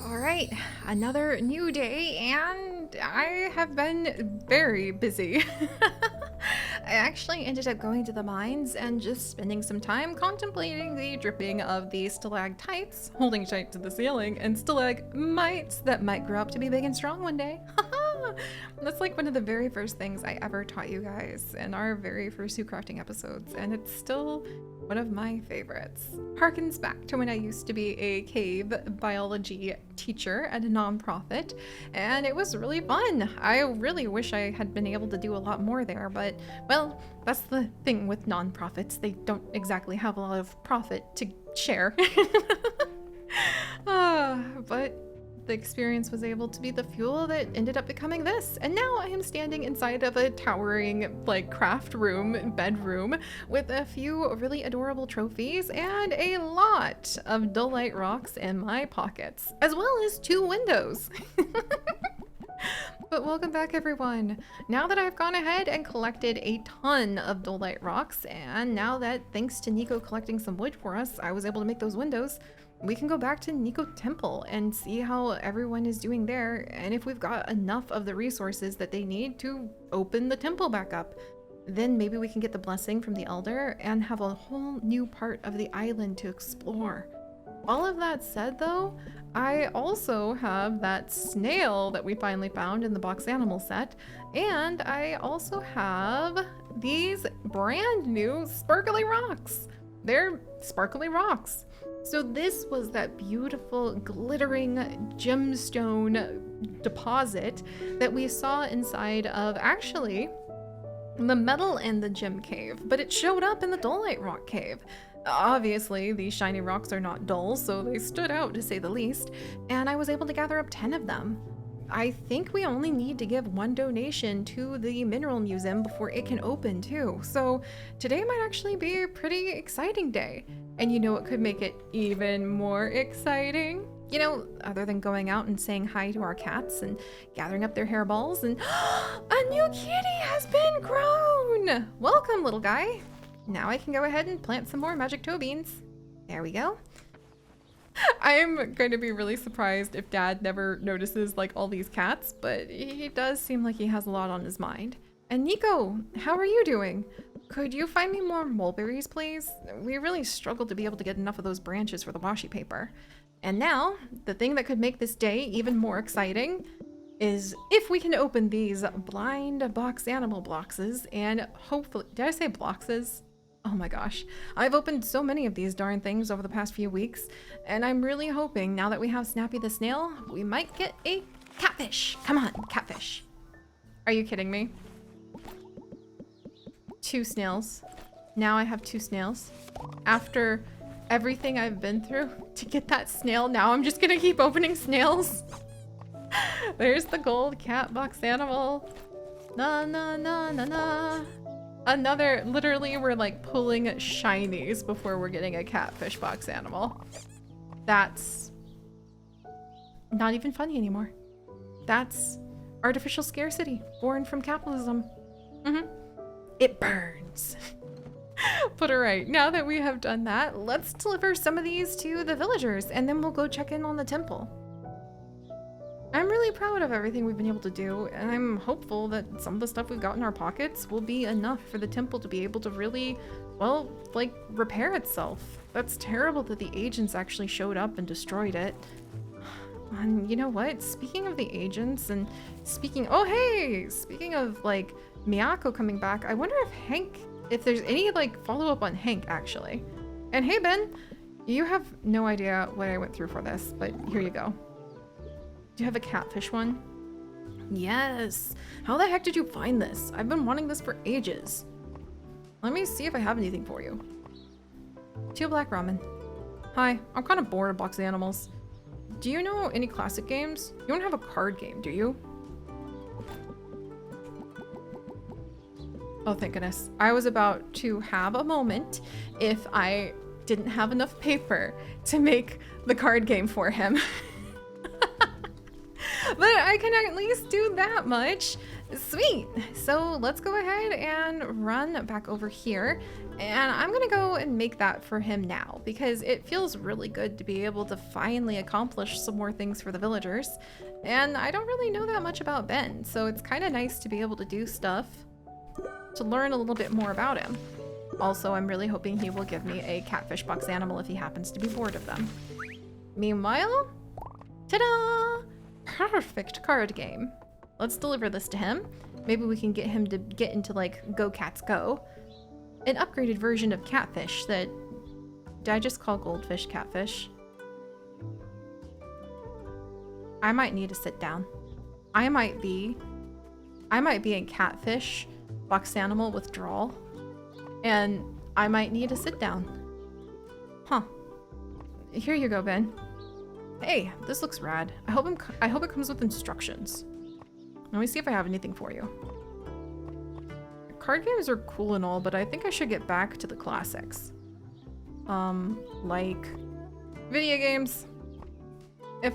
All right, another new day, and I have been very busy. I actually ended up going to the mines and just spending some time contemplating the dripping of the stalactites holding tight to the ceiling and stalagmites that might grow up to be big and strong one day. That's like one of the very first things I ever taught you guys in our very first two crafting episodes, and it's still one of my favorites. Harkens back to when I used to be a cave biology teacher at a nonprofit, and it was really fun. I really wish I had been able to do a lot more there, but, well, that's the thing with nonprofits. They don't exactly have a lot of profit to share. But the experience was able to be the fuel that ended up becoming this. And now I am standing inside of a towering, craft room, bedroom, with a few really adorable trophies and a lot of dullite rocks in my pockets, as well as 2 windows. But welcome back, everyone. Now that I've gone ahead and collected a ton of dullite rocks, and now that, thanks to Nico collecting some wood for us, I was able to make those windows, we can go back to Nico Temple and see how everyone is doing there, and if we've got enough of the resources that they need to open the temple back up. Then maybe we can get the blessing from the elder and have a whole new part of the island to explore. All of that said, though, I also have that snail that we finally found in the box animal set, and I also have these brand new sparkly rocks. They're sparkly rocks. So this was that beautiful glittering gemstone deposit that we saw inside of actually the metal and the gem cave, but it showed up in the dullite rock cave. Obviously, these shiny rocks are not dull, so they stood out to say the least, and I was able to gather up 10 of them. I think we only need to give 1 donation to the Mineral Museum before it can open too. So today might actually be a pretty exciting day. And you know what could make it even more exciting? You know, other than going out and saying hi to our cats and gathering up their hairballs, and a new kitty has been grown! Welcome, little guy. Now I can go ahead and plant some more magic toe beans. There we go. I'm going to be really surprised if Dad never notices all these cats, but he does seem like he has a lot on his mind. And Nico, how are you doing? Could you find me more mulberries, please? We really struggled to be able to get enough of those branches for the washi paper. And now, the thing that could make this day even more exciting is if we can open these blind box animal boxes and hopefully, did I say bloxes? Oh my gosh, I've opened so many of these darn things over the past few weeks, and I'm really hoping now that we have Snappy the snail, we might get a catfish. Come on, catfish. Are you kidding me? 2 snails. Now I have 2 snails. After everything I've been through to get that snail, now I'm just gonna keep opening snails. There's the gold cat box animal. Na na na na na. Another, literally we're pulling shinies before we're getting a catfish box animal. That's not even funny anymore. That's artificial scarcity born from capitalism. It burns. But alright, now that we have done that, let's deliver some of these to the villagers and then we'll go check in on the temple. I'm really proud of everything we've been able to do, and I'm hopeful that some of the stuff we've got in our pockets will be enough for the temple to be able to really, well, repair itself. That's terrible that the agents actually showed up and destroyed it. And you know what? Speaking of the agents and speaking of Miyako coming back, I wonder if there's any follow-up on Hank actually. And hey Ben, you have no idea what I went through for this, but here you go. Do you have a catfish one? Yes. How the heck did you find this? I've been wanting this for ages. Let me see if I have anything for you. 2 black ramen. Hi, I'm kind of bored of box animals. Do you know any classic games? You don't have a card game, do you? Oh, thank goodness. I was about to have a moment if I didn't have enough paper to make the card game for him. But I can at least do that much. Sweet. So let's go ahead and run back over here. And I'm gonna go and make that for him now because it feels really good to be able to finally accomplish some more things for the villagers. And I don't really know that much about Ben, so it's kind of nice to be able to do stuff to learn a little bit more about him. Also, I'm really hoping he will give me a catfish box animal if he happens to be bored of them. Meanwhile, ta-da! Perfect card game. Let's deliver this to him. Maybe we can get him to get into like Go Cats Go. An upgraded version of catfish that... Did I just call goldfish catfish? I might need to sit down. I might be in catfish box animal withdrawal. And I might need to sit down. Huh. Here you go, Ben. Hey, this looks rad. I hope it comes with instructions. Let me see if I have anything for you. Card games are cool and all, but I think I should get back to the classics. Like video games. If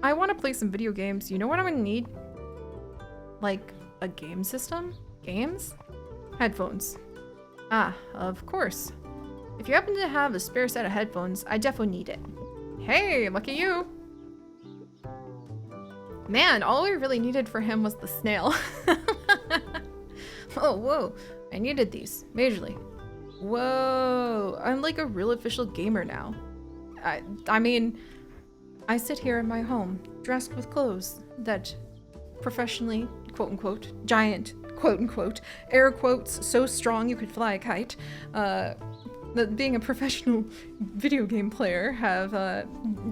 I want to play some video games, you know what I'm gonna need? Like a game system? Games? Headphones. Ah, of course. If you happen to have a spare set of headphones, I definitely need it. Hey, lucky you. Man, all we really needed for him was the snail. Oh, whoa. I needed these, majorly. Whoa, I'm like a real official gamer now. I mean, I sit here in my home, dressed with clothes that professionally, quote unquote, giant, quote unquote, air quotes so strong you could fly a kite, that being a professional video game player have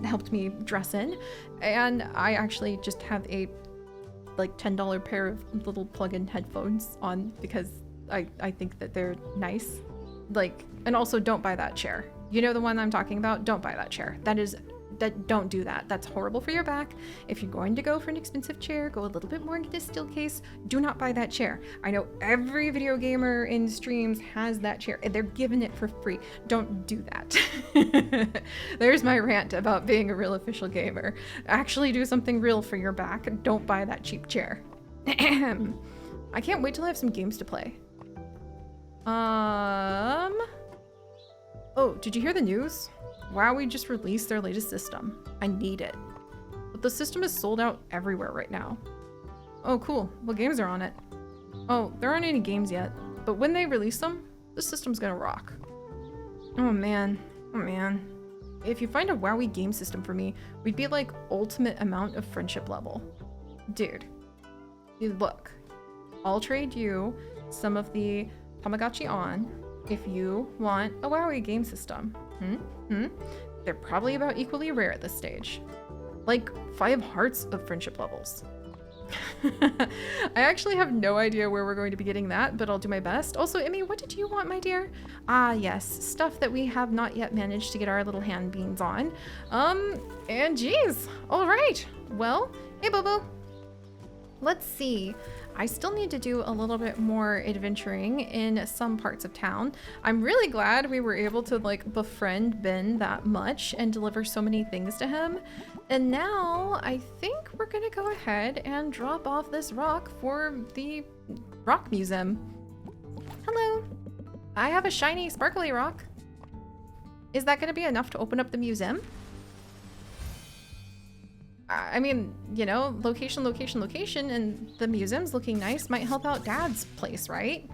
helped me dress in. And I actually just have a like $10 pair of little plug-in headphones on because I think that they're nice. Like, and also don't buy that chair. You know the one I'm talking about? Don't buy that chair. Don't do that. That's horrible for your back. If you're going to go for an expensive chair, go a little bit more into the steel case. Do not buy that chair. I know every video gamer in streams has that chair. They're giving it for free. Don't do that. There's my rant about being a real official gamer. Actually do something real for your back. Don't buy that cheap chair. I can't wait till I have some games to play. Oh, did you hear the news? WoW just released their latest system. I need it. But the system is sold out everywhere right now. Oh, cool. What games are on it? Oh, there aren't any games yet. But when they release them, the system's gonna rock. Oh man. Oh man. If you find a WoWy game system for me, we'd be like ultimate amount of friendship level. Dude. Look. I'll trade you some of the Tamagotchi on if you want a WoWy game system. They're probably about equally rare at this stage. Like 5 hearts of friendship levels. I actually have no idea where we're going to be getting that, but I'll do my best. Also, Emmy, what did you want, my dear? Ah, yes, stuff that we have not yet managed to get our little hand beans on. And geez, all right. Well, hey, Bobo. Let's see. I still need to do a little bit more adventuring in some parts of town. I'm really glad we were able to like befriend Ben that much and deliver so many things to him. And now I think we're gonna go ahead and drop off this rock for the rock museum. Hello. I have a shiny sparkly rock. Is that gonna be enough to open up the museum? I mean, you know, location, and the museum's looking nice might help out Dad's place, right?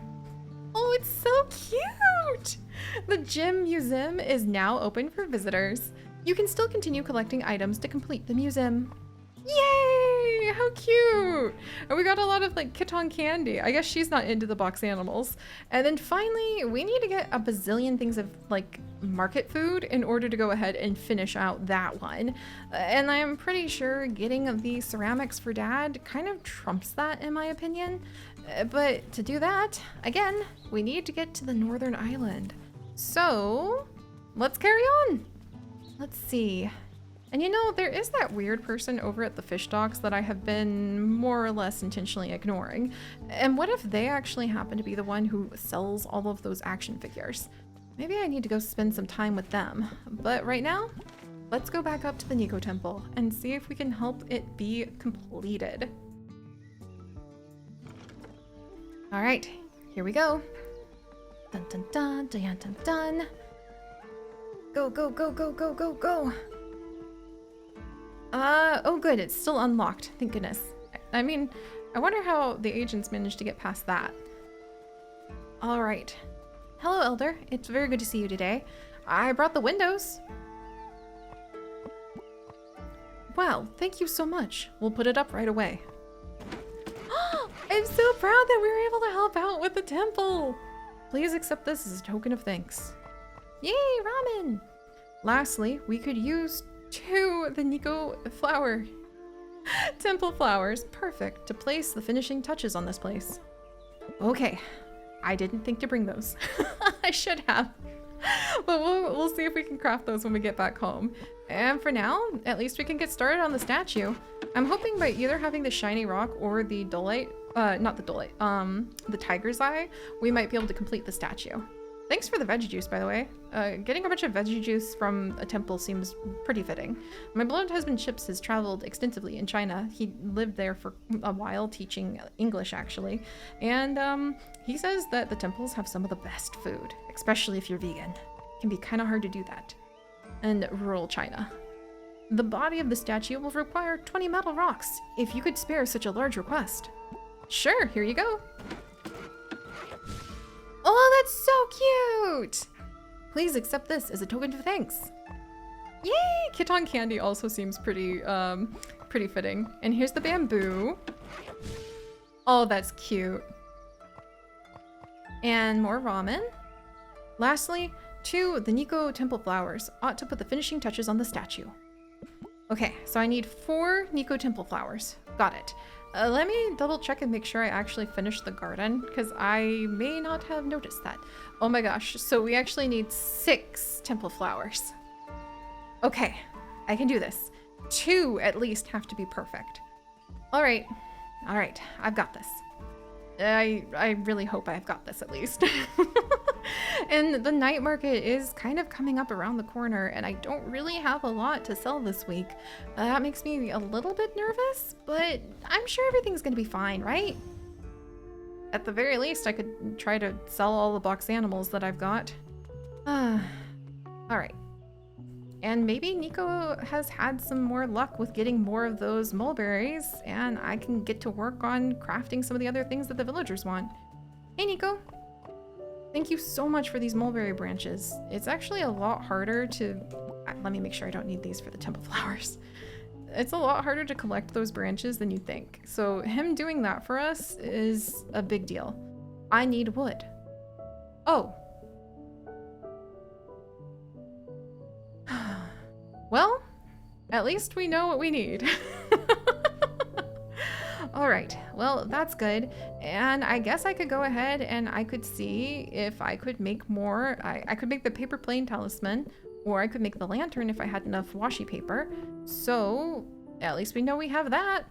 Oh, it's so cute! The gym museum is now open for visitors. You can still continue collecting items to complete the museum. Yay! How cute! And we got a lot of like Kiton candy. I guess she's not into the box animals. And then finally, we need to get a bazillion things of like market food in order to go ahead and finish out that one. And I'm pretty sure getting the ceramics for Dad kind of trumps that in my opinion. But to do that, again, we need to get to the northern island. So let's carry on. Let's see. And you know, there is that weird person over at the fish docks that I have been more or less intentionally ignoring. And what if they actually happen to be the one who sells all of those action figures? Maybe I need to go spend some time with them. But right now, let's go back up to the Mineko temple and see if we can help it be completed. All right, here we go. Dun dun dun dun dun dun. Go, go, go, go, go, go, go. Oh good, it's still unlocked. Thank goodness. I mean, I wonder how the agents managed to get past that. All right. Hello, Elder. It's very good to see you today. I brought the windows. Wow, thank you so much. We'll put it up right away. I'm so proud that we were able to help out with the temple. Please accept this as a token of thanks. Yay, ramen! Lastly, we could use the Mineko flower temple flowers. Perfect to place the finishing touches on this place. Okay, I didn't think to bring those. I should have. But we'll see if we can craft those when we get back home. And for now, at least we can get started on the statue. I'm hoping by either having the shiny rock or the dolite, not the dolite, the tiger's eye, we might be able to complete the statue. Thanks for the veggie juice, by the way. Getting a bunch of veggie juice from a temple seems pretty fitting. My beloved husband Chips has traveled extensively in China. He lived there for a while teaching English, actually. And he says that the temples have some of the best food, especially if you're vegan. It can be kind of hard to do that in rural China. The body of the statue will require 20 metal rocks, if you could spare such a large request. Sure, here you go. Oh, that's so cute! Please accept this as a token of thanks. Yay! Kiton candy also seems pretty fitting. And here's the bamboo. Oh, that's cute. And more ramen. Lastly, the Mineko temple flowers ought to put the finishing touches on the statue. Okay, so I need 4 Mineko temple flowers. Got it. Let me double check and make sure I actually finished the garden, because I may not have noticed that. Oh my gosh, so we actually need 6 temple flowers. Okay, I can do this. 2 at least have to be perfect. All right, I've got this. I really hope I've got this at least. And the night market is kind of coming up around the corner, and I don't really have a lot to sell this week. That makes me a little bit nervous, but I'm sure everything's gonna be fine, right? At the very least, I could try to sell all the box animals that I've got. All right. And maybe Nico has had some more luck with getting more of those mulberries, and I can get to work on crafting some of the other things that the villagers want. Hey, Nico. Thank you so much for these mulberry branches. It's actually a lot harder to... Let me make sure I don't need these for the temple flowers. It's a lot harder to collect those branches than you think. So him doing that for us is a big deal. I need wood. Oh. Well, at least we know what we need. All right, well, that's good. And I guess I could go ahead and I could see if I could make more. I could make the paper plane talisman, or I could make the lantern if I had enough washi paper. So at least we know we have that.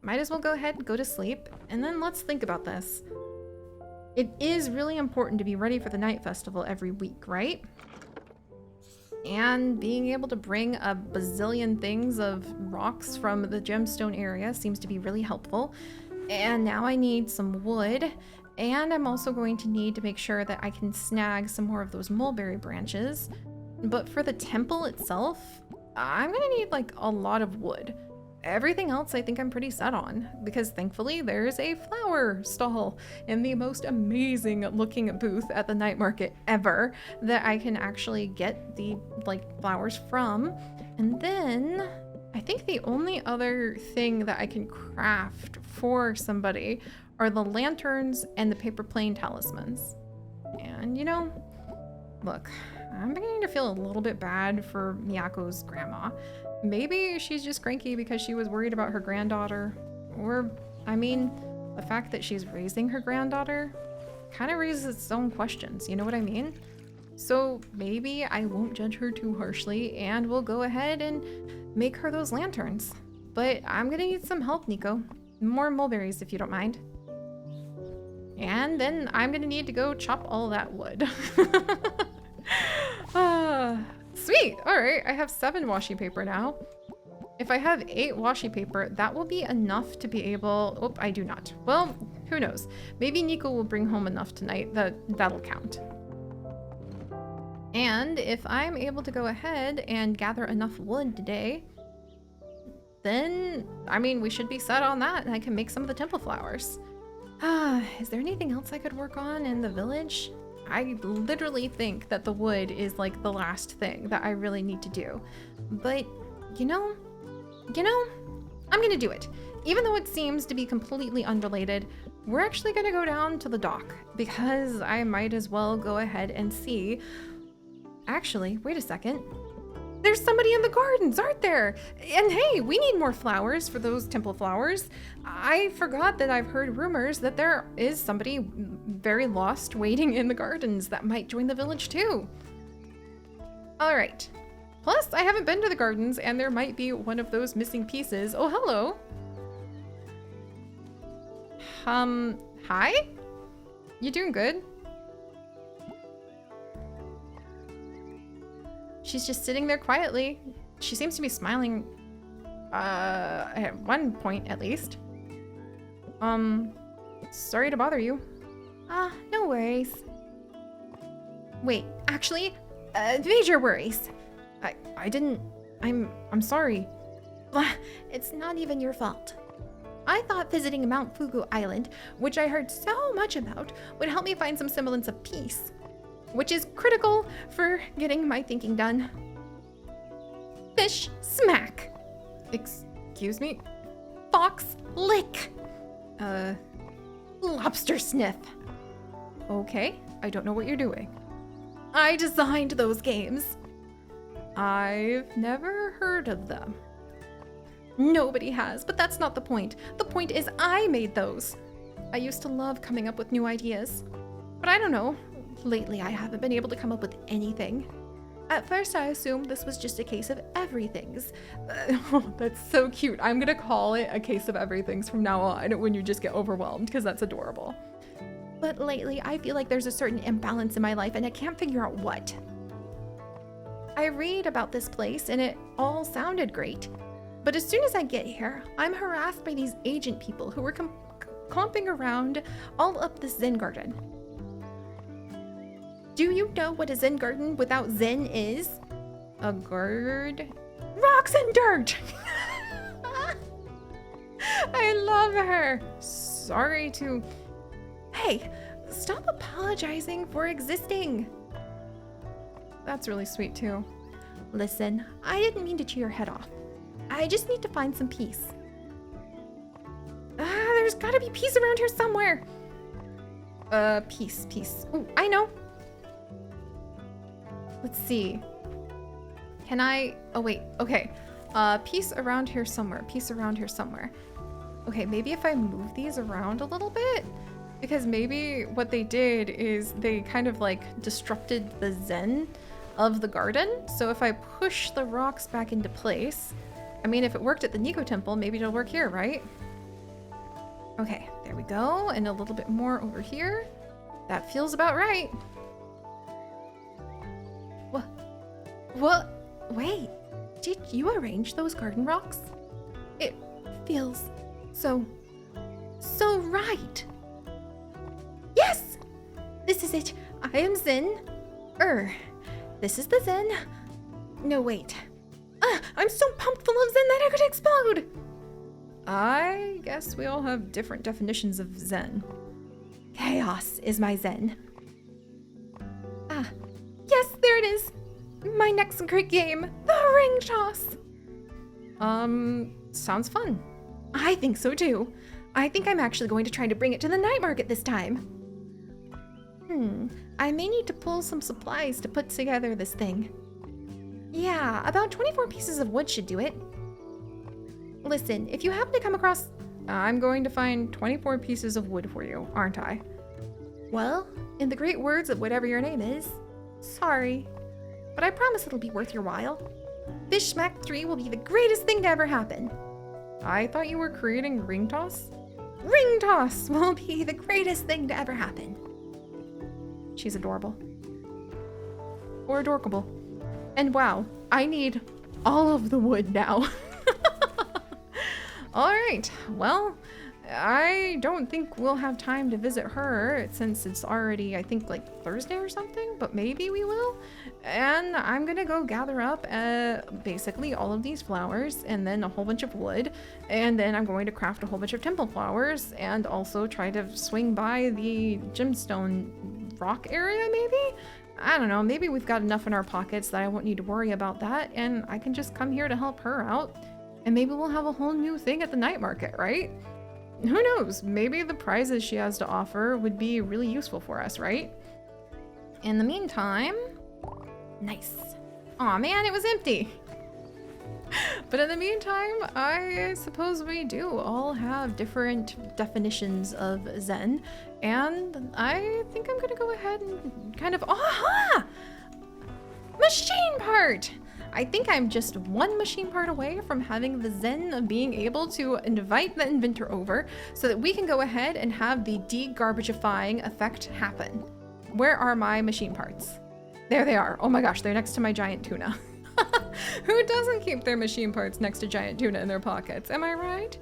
Might as well go ahead and go to sleep. And then let's think about this. It is really important to be ready for the night festival every week, right? And being able to bring a bazillion things of rocks from the gemstone area seems to be really helpful. And now I need some wood, and I'm also going to need to make sure that I can snag some more of those mulberry branches. But for the temple itself, I'm gonna need like a lot of wood. Everything else I think I'm pretty set on, because thankfully there's a flower stall in the most amazing looking booth at the night market ever that I can actually get the flowers from. And then I think the only other thing that I can craft for somebody are the lanterns and the paper plane talismans. And you know, look, I'm beginning to feel a little bit bad for Miyako's grandma. Maybe she's just cranky because she was worried about her granddaughter. Or, I mean, the fact that she's raising her granddaughter kind of raises its own questions, you know what I mean? So maybe I won't judge her too harshly and we'll go ahead and make her those lanterns. But I'm gonna need some help, Nico. More mulberries if you don't mind. And then I'm gonna need to go chop all that wood. Sweet! Alright, I have 7 washi paper now. If I have 8 washi paper, that will be enough to be able... Oh, I do not. Well, Who knows? Maybe Nico will bring home enough tonight that'll count. And if I'm able to go ahead and gather enough wood today, then, I mean, we should be set on that, and I can make some of the temple flowers. Is there anything else I could work on in the village? I literally think that the wood is like the last thing that I really need to do. But, you know, I'm gonna do it. Even though it seems to be completely unrelated, we're actually gonna go down to the dock because I might as well go ahead and see. Actually, wait a second. There's somebody in the gardens, aren't there? And hey, we need more flowers for those temple flowers. I forgot that I've heard rumors that there is somebody very lost waiting in the gardens that might join the village too. All right. Plus, I haven't been to the gardens and there might be one of those missing pieces. Oh, hello. Hi? You doing good? She's just sitting there quietly. She seems to be smiling, at one point at least. Sorry to bother you. No worries. Wait, actually, major worries. I'm sorry. It's not even your fault. I thought visiting Mount Fugu Island, which I heard so much about, would help me find some semblance of peace, which is critical for getting my thinking done. Fish smack. Excuse me? Fox lick. Lobster sniff. Okay, I don't know what you're doing. I designed those games. I've never heard of them. Nobody has, but that's not the point. The point is I made those. I used to love coming up with new ideas, but I don't know. Lately, I haven't been able to come up with anything. At first, I assumed this was just a case of everythings. That's so cute. I'm gonna call it a case of everythings from now on when you just get overwhelmed, because that's adorable. But lately, I feel like there's a certain imbalance in my life and I can't figure out what. I read about this place and it all sounded great. But as soon as I get here, I'm harassed by these agent people who are comping around all up the Zen garden. Do you know what a Zen garden without Zen is? A gourd? Rocks and dirt! I love her. Sorry to... Hey, stop apologizing for existing. That's really sweet too. Listen, I didn't mean to chew your head off. I just need to find some peace. There's gotta be peace around here somewhere. Peace. Ooh, I know. Let's see. Can I... Oh, wait. Okay. Peace around here somewhere. Okay, maybe if I move these around a little bit? Because maybe what they did is they kind of like disrupted the zen of the garden. So if I push the rocks back into place... I mean, if it worked at the Nico temple, maybe it'll work here, right? Okay, there we go. And a little bit more over here. That feels about right. What? Wait, did you arrange those garden rocks? It feels so right. Yes! This is it. I am Zen. This is the Zen. No, wait. I'm so pumped full of Zen that I could explode! I guess we all have different definitions of Zen. Chaos is my Zen. Yes, there it is! My next great game, the ring toss! Sounds fun. I think so too. I think I'm actually going to try to bring it to the night market this time. I may need to pull some supplies to put together this thing. Yeah, about 24 pieces of wood should do it. Listen, if you happen to come across... I'm going to find 24 pieces of wood for you, aren't I? Well, in the great words of whatever your name is, sorry. But I promise it'll be worth your while. Fish Smack 3 will be the greatest thing to ever happen. I thought you were creating Ring Toss? Ring Toss will be the greatest thing to ever happen. She's adorable. Or adorkable. And wow, I need all of the wood now. All right, well, I don't think we'll have time to visit her since it's already, I think, like Thursday or something, but maybe we will. And I'm gonna go gather up basically all of these flowers and then a whole bunch of wood. And then I'm going to craft a whole bunch of temple flowers and also try to swing by the gemstone rock area, maybe? I don't know, maybe we've got enough in our pockets that I won't need to worry about that, and I can just come here to help her out. And maybe we'll have a whole new thing at the night market, right? Who knows? Maybe the prizes she has to offer would be really useful for us, right? In the meantime, nice. Aw man, it was empty. But in the meantime, I suppose we do all have different definitions of Zen, and I think I'm gonna go ahead and kind of, aha! Machine part! I think I'm just one machine part away from having the Zen of being able to invite the inventor over so that we can go ahead and have the de-garbagifying effect happen. Where are my machine parts? There they are. Oh my gosh, they're next to my giant tuna. Who doesn't keep their machine parts next to giant tuna in their pockets? Am I right?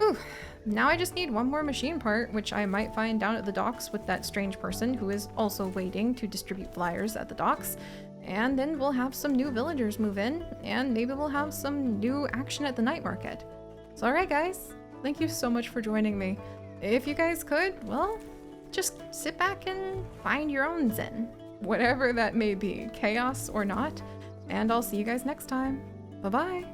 Ooh, now I just need one more machine part, which I might find down at the docks with that strange person who is also waiting to distribute flyers at the docks. And then we'll have some new villagers move in, and maybe we'll have some new action at the night market. So alright guys, thank you so much for joining me. If you guys could, well, just sit back and find your own Zen. Whatever that may be, chaos or not. And I'll see you guys next time. Bye-bye.